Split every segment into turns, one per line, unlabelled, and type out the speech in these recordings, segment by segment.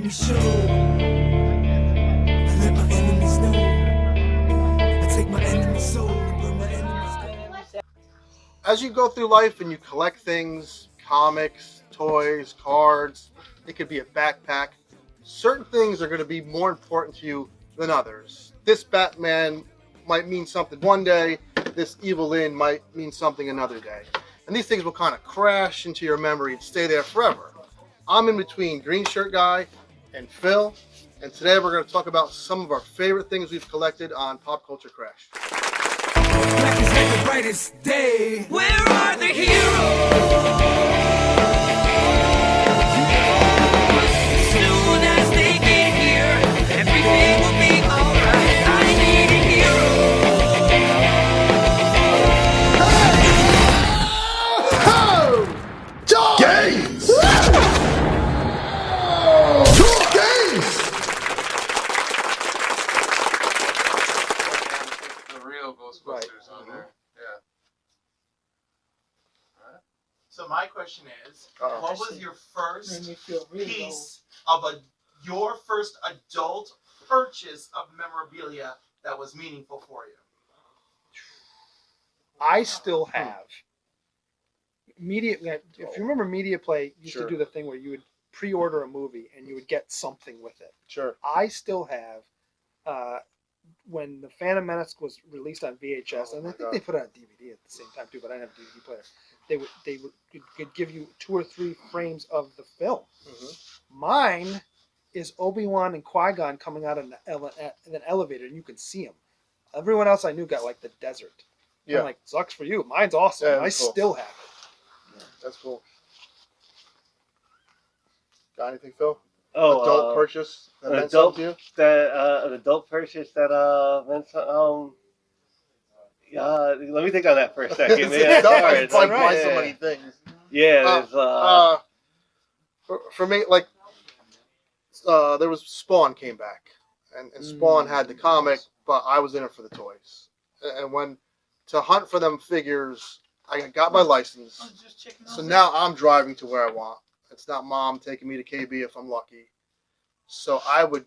me show. I let my enemies know. I take my enemy's soul and burn my enemy's gold.
As you go through life and you collect things, comics, toys, cards, it could be a backpack. Certain things are going to be more important to you than others. This Batman might mean something one day, this Evelyn might mean something another day. And these things will kind of crash into your memory and stay there forever. I'm in between Green Shirt Guy and Phil, and today we're going to talk about some of our favorite things we've collected on Pop Culture Crash.
Black is like the brightest day. Where are the heroes? Soon as they get here, everything will be alright. I need a hero.
Games!
The real Ghostbusters on there. Yeah.
So my question is, what was your first piece of your first adult purchase of memorabilia that was meaningful for you?
I still have media. If you remember, Media Play used
Sure.
to do the thing where you would pre-order a movie and you would get something with it.
Sure.
I still have when the Phantom Menace was released on VHS, and I think they put it on DVD at the same time too, but I didn't have a DVD player. They could give you 2 or 3 frames of the film.
Mm-hmm.
Mine is Obi-Wan and Qui-Gon coming out in an elevator, and you can see them. Everyone else I knew got like the desert.
Yeah.
I'm like, sucks for you. Mine's awesome.
Yeah,
I
that's cool.
still have it.
That's cool. Got anything, Phil?
Oh,
Adult purchase that
an
meant
adult
something to you?
an adult purchase that meant let me think on that for a second.
It's
Man.
dumb.
Sorry,
It's like
yeah.
buy so many things.
Yeah, there's
For me, like, there was Spawn came back, and Spawn had the comic, but I was in it for the toys. And when to hunt for them figures, I got my license, so now I'm driving to where I want. It's not mom taking me to KB if I'm lucky. So I would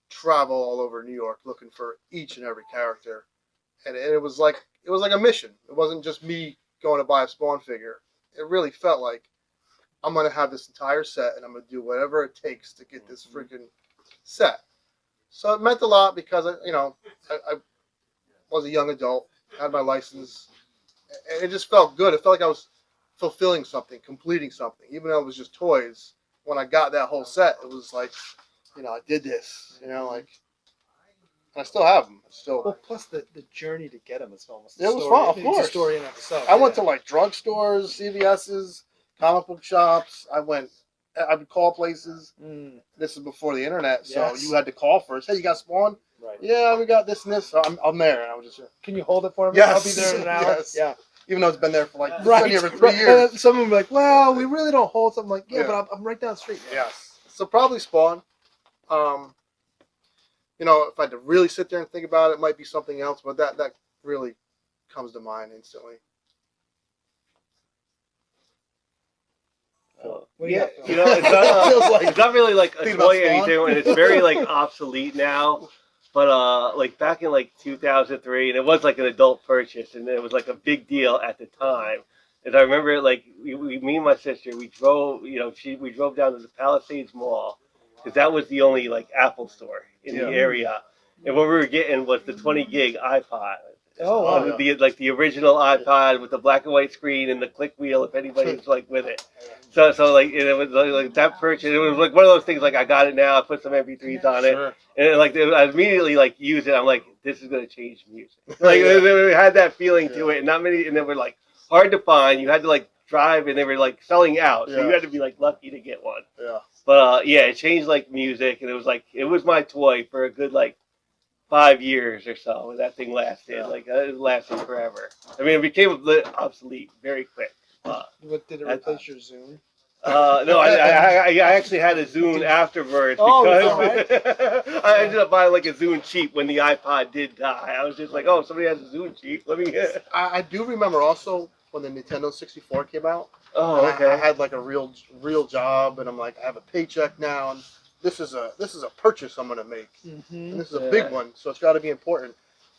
travel all over New York looking for each and every character, and it was like a mission. It wasn't just me going to buy a Spawn figure. It really felt like I'm going to have this entire set, and I'm going to do whatever it takes to get this freaking set. So it meant a lot because I was a young adult, had my license, and it just felt good. It felt like I was fulfilling something, completing something, even though it was just toys. When I got that whole set, it was like, I did this, and I still have them.
Well, plus the journey to get them is almost.
It was fun, of
It's
course.
a story in itself.
I went to like drugstores, CVS's, comic book shops. I would call places. This is before the internet, so
Yes.
you had to call first. Hey, you got Spawn?
Right.
Yeah, we got this and this. So I'm there, and I was just
Can you hold it for me?
Yes.
I'll be there in an hour.
Yes.
Yeah.
even though it's been there for like
Right.
been here for 3
Right.
years.
And some of them are like, well, we really don't hold something like, yeah,
Yeah.
but I'm right down the street.
Yes. So probably Spawn. If I had to really sit there and think about it, it might be something else, but that really comes to mind instantly.
What do you
Yeah,
got, Phil?
Feels like-
it's not really like a
Thinking about
toy or
Spawn?
anything, and it's very like obsolete now. But like back in like 2003, and it was like an adult purchase, and it was like a big deal at the time. And I remember like me and my sister, we drove, we drove down to the Palisades Mall because that was the only like Apple store in the area, and what we were getting was the 20 gig iPod.
Oh, wow.
The original iPod with the black and white screen and the click wheel if anybody's like with it. So like it was like that purchase. It was like one of those things like I got it now. I put some MP3s on it,
Sure.
and like I immediately like used it. I'm like, this is gonna change music. Like it had that feeling to it, and not many, and they were like hard to find. You had to like drive, and they were like selling out, so you had to be like lucky to get one.
Yeah.
But yeah, it changed like music, and it was my toy for a good like 5 years or so. That thing lasted it lasted forever. I mean, it became obsolete very quick.
What did it replace your Zune?
No, I actually had a Zune afterwards because I ended up buying like a Zune cheap when the iPod did die. I was just like, oh, somebody has a Zune cheap. Let me get.
I do remember also when the Nintendo 64 came out.
Oh,
and
okay.
I had like a real job, and I'm like, I have a paycheck now, and this is a purchase I'm gonna make,
Mm-hmm.
and this is a big
Yeah.
one, so it's got to be important.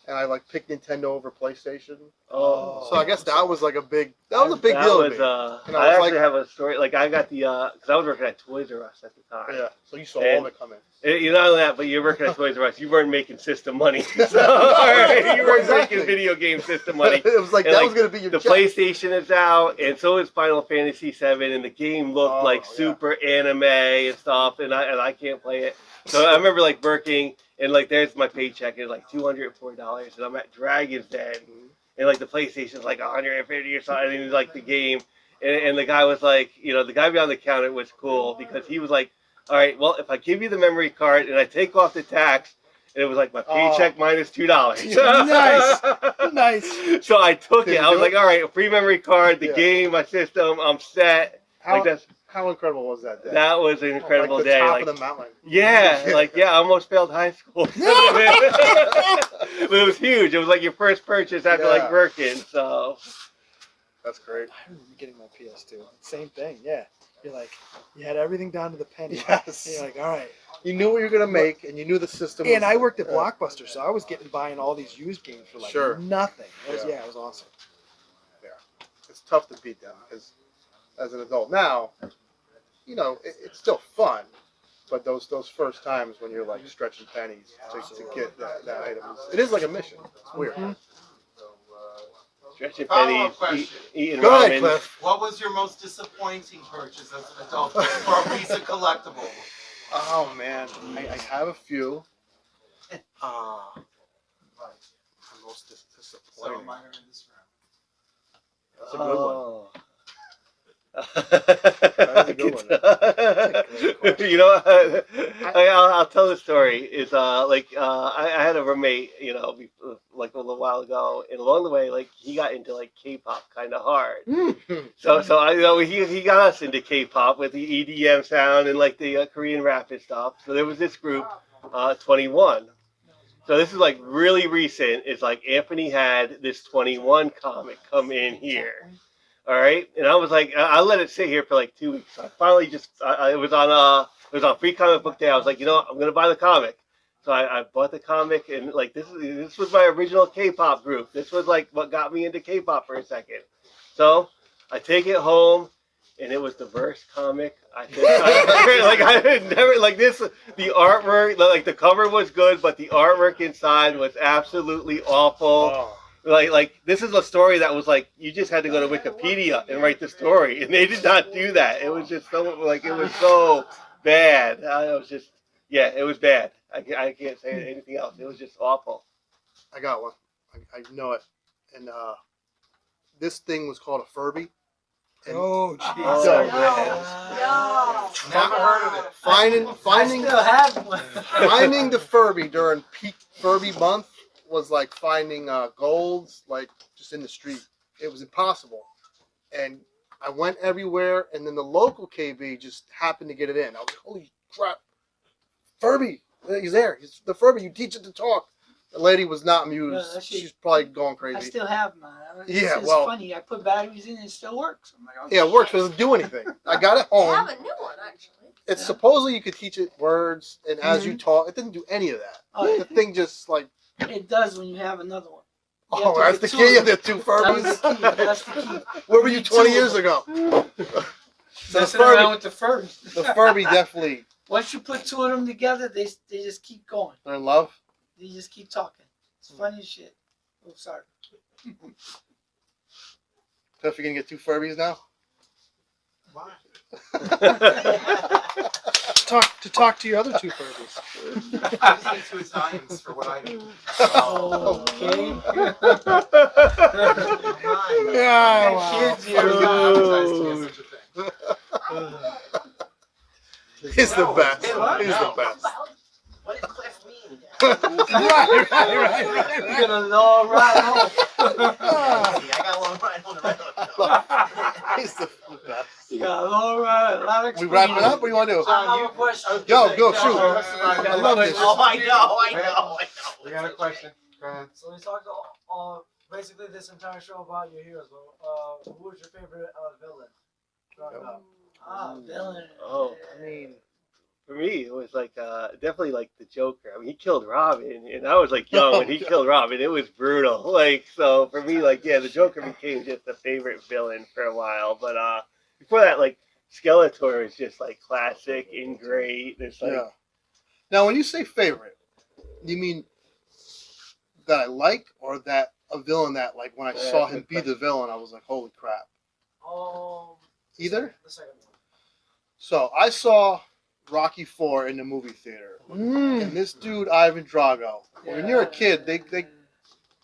And I like picked Nintendo over PlayStation,
Oh.
so I guess that was like a big deal to me. And
I
I was
actually
like-
have a story. Like I got the because I was working at Toys R Us at the time.
Yeah, so you saw all
And-
of it coming.
You not only that, but you're working at Toys R Us. You weren't making system money. So, you weren't
Exactly.
making video game system money.
It was like
And,
that
like,
was gonna be your
The
check.
PlayStation is out, and so is Final Fantasy VII, and the game looked
Oh,
like
yeah.
super anime and stuff, and I can't play it. So I remember like working, and like there's my paycheck, it's like $240, and I'm at Dragon's Den, and like the PlayStation's like 150 or something, and like the game, and the guy was like, you know, the guy behind the counter was cool because he was like, all right, well, if I give you the memory card and I take off the tax, and it was like my paycheck minus $2.
Nice. Nice.
So I took
Did
it.
you
I was
do
like,
it?
all right, a free memory card, the
Yeah.
game, my system, I'm set.
How,
Like
how incredible was that day?
that was an incredible
like the
day.
top
Like,
of the mountain.
yeah, like I almost failed high school. But it was huge. It was like your first purchase after
Yeah.
like working. So
That's great.
I remember getting my PS2. Same thing. Yeah. You're like, you had everything down to the penny.
Yes.
And you're like, all right.
You knew what you were gonna make, and you knew the system.
And
was-
I worked at
yeah.
Blockbuster, so I was buying all these used games for like
Sure.
nothing. It was,
Yeah.
it was awesome.
It's tough to beat them because, as an adult now, you know it's still fun, but those first times when you're like stretching pennies to get that item, it is like a mission. It's weird.
Mhm.
stretching
Follow-up
pennies,
question.
eating
Go ahead,
ramen.
Cliff.
What was your most disappointing purchase as an adult for a piece of collectible?
Oh man, I have a few. The most
So
disappointing.
mine are in this round.
That's a good one.
Oh.
That's a good one.
You know, I'll tell the story. Is I had a roommate, you know, like a little while ago, and along the way, like he got into like K-pop kind of hard. So I you know he got us into K-pop with the EDM sound and like the Korean rap and stuff. So there was this group, 21. So this is like really recent. It's like Anthony had this 21 comic come in here. All right, and I was like, I let it sit here for like 2 weeks. I finally just, it was on Free Comic Book Day. I was like, you know, I'm gonna buy the comic. So I bought the comic, and like this was my original K-pop group. This was like what got me into K-pop for a second. So I take it home, and it was the worst comic I think like I had never like this. The artwork, like the cover was good, but the artwork inside was absolutely awful.
Oh.
Like this is a story that was like you just had to go to Wikipedia and write the story, and they did not do that. It was just so like it was so bad. It was just it was bad. I can't say anything else. It was just awful.
I got one. I know it. And this thing was called a Furby. And
Oh, jeez.
Oh,
So-
Never heard of it.
Finding
have one.
finding the Furby during peak Furby month was like finding golds like just in the street. It was impossible. And I went everywhere, and then the local KB just happened to get it in. I was like, holy crap, Furby, he's there. He's the Furby. You teach it to talk. The lady was not amused.
Yeah, that shit-
She's probably going
I
crazy.
still have mine.
Yeah,
It's
well-
funny. I put batteries in and it still works. I'm like, oh,
Yeah, it works, but it doesn't do anything. I got it
I
home.
have a new one actually.
It's supposedly you could teach it words, and as
Mm-hmm.
you talk, it didn't do any of that.
Oh,
The thing just like,
it does when you have another one. You
oh,
have
that's
to
the
get two
key.
of
The two
That was
Furbies.
the key. That's the key.
Where were you 20 years ago? So the
Messing around
Furby,
with the Furbies.
the Furby definitely.
Once you put two of them together, they just keep going.
They're in love.
They just keep talking. It's funny as shit. Oh, sorry.
Cliff, you're gonna get two Furbies now.
Why?
Talk to your other two Furbies.
I just need two Italians for what I do.
Oh, okay.
Yeah,
wow.
Kids
I
here.
was not advertised to get such a thing.
He's the best.
Hey, what?
He's the best.
What did Cliff mean?
right.
You get a long ride home.
I got a long ride on the road.
He's the best.
You got a long ride, a lot of
We wrap it up. What do you want to do?
I have a question.
Go, go,
No,
shoot.
that's about it.
I love this.
Oh, I know.
We got a question. Go ahead.
So we talked basically this entire show about your heroes. But, who was your favorite villain? Growing up?
Ah, villain.
Oh.
I mean,
for me, it was like definitely like the Joker. I mean, he killed Robin, and I was like young when he killed Robin. It was brutal. Like, so for me, like, yeah, the Joker became just a favorite villain for a while. But before that, like, Skeletor is just like classic and great. It's like,
Yeah. Now, when you say favorite, you mean that I like, or that a villain that, like, when I saw him be the villain, I was like, holy crap? Either?
The second one.
So I saw Rocky IV in the movie theater, and this dude Ivan Drago. When you're a kid,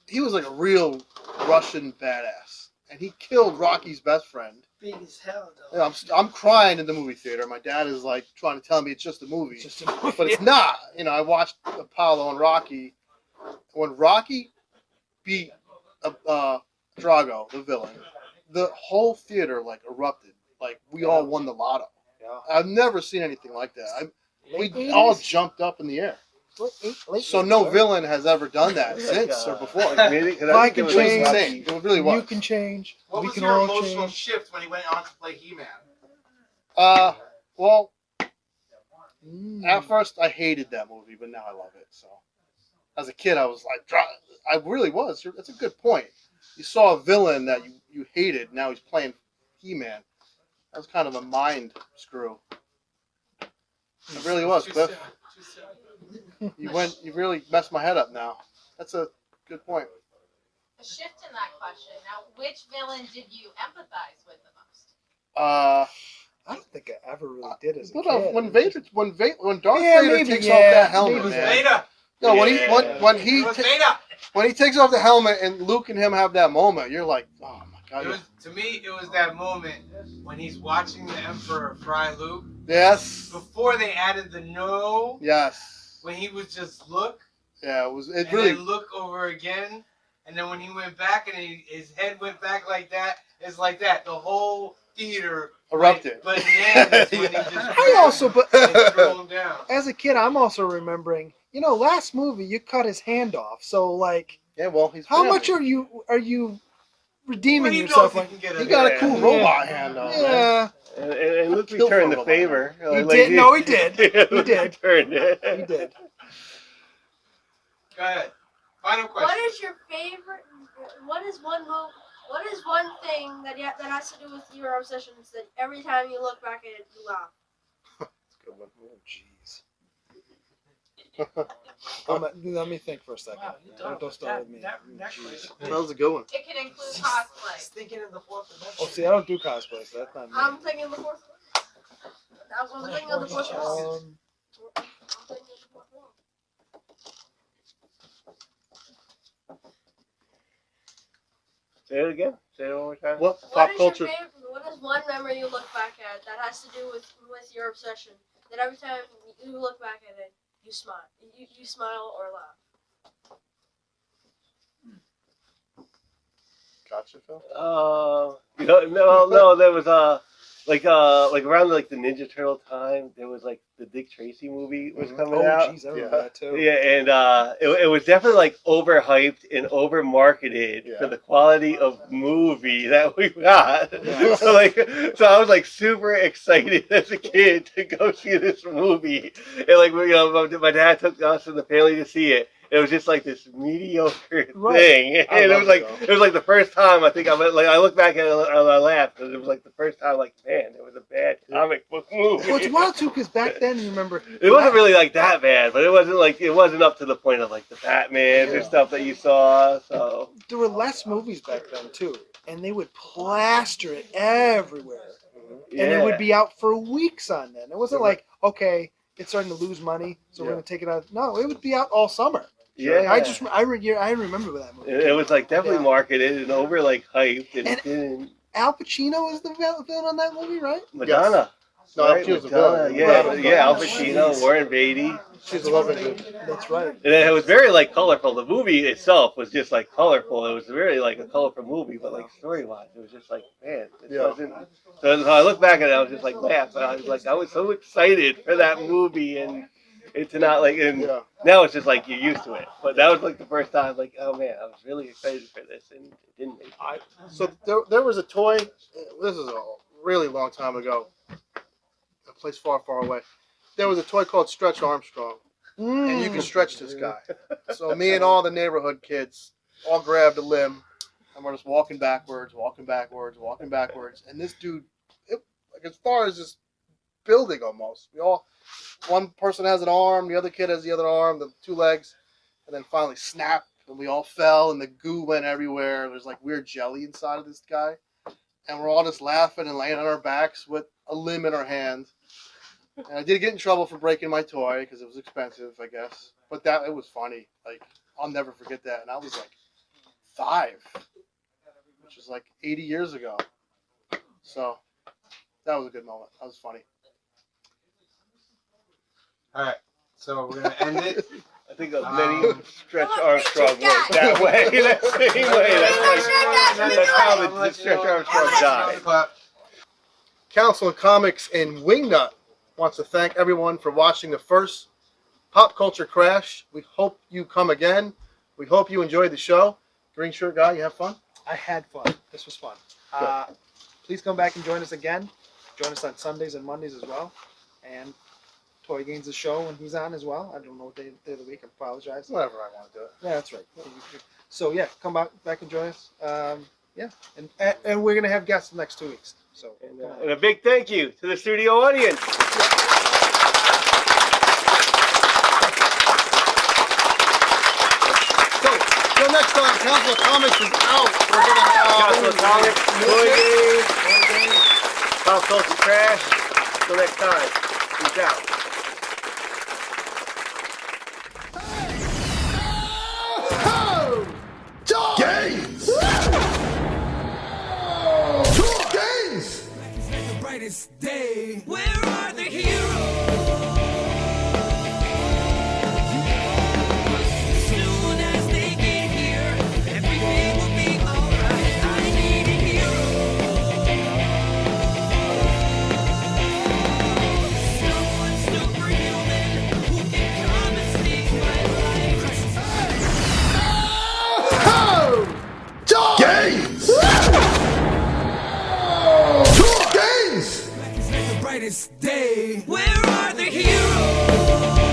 he was like a real Russian badass, and he killed Rocky's best friend.
Big as hell, though.
And I'm crying in the movie theater. My dad is like trying to tell me it's just a movie, but it's not. You know, I watched Apollo and Rocky. When Rocky beat Drago, the villain, the whole theater like erupted. Like we all won the lotto.
Yeah.
I've never seen anything like that. We
Late
all
80s?
jumped up in the air.
Late
So
80s,
no
right?
villain has ever done that
like,
since or before.
Really? 'Cause
I
think
can
it was
It was
change.
Rocky.
insane. It really
You
was.
can change.
What
We
was
can
your
all
emotional
change.
shift when he went on to play He-Man?
Well, at first I hated that movie, but now I love it. So, as a kid, I was like, I really was. That's a good point. You saw a villain that you hated. Now he's playing He-Man. That was kind of a mind screw. It really was,
Too
Cliff.
soon, too soon.
You really messed my head up now. That's a good point.
A shift in that question. Now, which villain did you empathize with the most?
I don't think I ever really did as a
What
kid.
about when Darth
Yeah,
Vader
maybe,
takes
yeah,
off that helmet,
maybe.
man.
Vader!
No, when
It
he
was Vader!
when he takes off the helmet and Luke and him have that moment, you're like, oh my
It
god.
was, to me, it was that moment when he's watching the Emperor fry Luke.
Yes.
Before they added the no,
Yes.
when he was just look,
Yeah, it was. It
and
really.
then look over again, and then when he went back and his head went back like that, it's like that. The whole theater
Erupted.
went bananas when he
Yeah.
just
I also, but
and threw him down.
as a kid, I'm also remembering. You know, last movie you cut his hand off. So like,
Yeah, well, he's.
how
family.
much are you redeeming
Well, he
yourself?
knows
Like,
he can get
He
a
got a
Yeah.
cool robot hand though. Man.
yeah,
And Luke
Kill
returned
for
the
a
favor.
he did. No, he did. He
Luke
did.
returned it.
He did.
Go ahead. Final question.
What is your favorite? What is one thing that has to do with your obsessions that every time you look back at it, you laugh?
Good one.
Oh, jeez. Let me think for a second.
Wow, you
Don't start with me.
that
Jeez.
question.
That was a good one.
It can include cosplay.
He's thinking in the fourth dimension.
Oh, see, I don't do cosplay, so that's not me.
I'm thinking the fourth one. That was thinking of the fourth one. I'm thinking of the fourth one.
Say it again. Say it one more time.
What
What
pop
is
culture?
your favorite? What is one memory you look back at that has to do with your obsession? That every time you look back at it, you smile. You smile or laugh.
Gotcha, Phil.
No, there was like around like the Ninja Turtle time, there was like the Dick Tracy movie was coming
Oh,
out.
jeez, I remember that too.
Yeah, and it was definitely like overhyped and over marketed
Yeah.
for the quality of movie that we got.
Yeah.
So I was like super excited as a kid to go see this movie, and like my dad took us and the family to see it. It was just like this mediocre
Right.
thing,
I
and
love it,
it was like the first time I think I look back at it and I laugh because it was like the first time like, man, it was a bad comic book movie.
Well, it's wild too, because back then, you remember,
It wasn't really like that bad, but it wasn't up to the point of like the Batmans or stuff that you saw. So
there were less movies back then too, and they would plaster it everywhere, and it would be out for weeks on then. It wasn't like, okay, it's starting to lose money, so we're
Yeah.
gonna take it out. No, it would be out all summer.
yeah.
I remember that movie.
It was like definitely
Yeah.
marketed and over like hyped, and it
And-
didn't.
Al Pacino was the villain on that movie, right?
Madonna.
No,
Right,
she was a
Madonna,
villain.
yeah, Al Pacino, Warren Beatty.
She's a love interest.
That's right.
And it was very like colorful. The movie itself was just like colorful. It was really like a colorful movie, but like story wise, it was just like, man, it
Yeah.
wasn't. So I look back at it, I was just like, man, I was so excited for that movie, and it to not like, and
Yeah.
now it's just like you're used to it. But that was like the first time, like, oh man, I was really excited for this, and it didn't make it.
So there was a toy. This is a really long time ago. A place far, far away. there was a toy called Stretch Armstrong, and you can stretch this guy. So me and all the neighborhood kids all grabbed a limb, and we're just walking backwards, and this dude, like as far as this building almost, one person has an arm, the other kid has the other arm, the two legs, and then finally snap, and we all fell, and the goo went everywhere. There's like weird jelly inside of this guy, and we're all just laughing and laying on our backs with a limb in our hand. And I did get in trouble for breaking my toy because it was expensive, I guess. But it was funny. Like, I'll never forget that. And I was like 5, which was like 80 years ago. So that was a good moment. That was funny.
All right, so we're gonna end it.
I think many Stretch Armstrong went that way. That same way. That's how the Stretch Armstrong died.
Council of Comics in Wingnut wants to thank everyone for watching the first Pop Culture Crash. We hope you come again. We hope you enjoyed the show. Green shirt guy, you have fun?
I had fun. This was fun. Please come back and join us again. Join us on Sundays and Mondays as well. And Toy Gaines' show when he's on as well. I don't know what day of the week. I apologize.
Whenever I want to do it.
Yeah, that's right. So yeah, come back and join us. Yeah, and we're gonna have guests the next 2 weeks. So
and a big thank you to the studio audience.
So till next time, Council of Comics is out. We're gonna have
Council of Comics, Toy Games, Pop Culture Crash. Till next time, peace out.
Games! Games! The brightest day. Where are the heroes? As soon as they get here, everything will be alright. I need a hero. Someone superhuman who can come and save my life. Games! Games! The brightest day. Where are the heroes?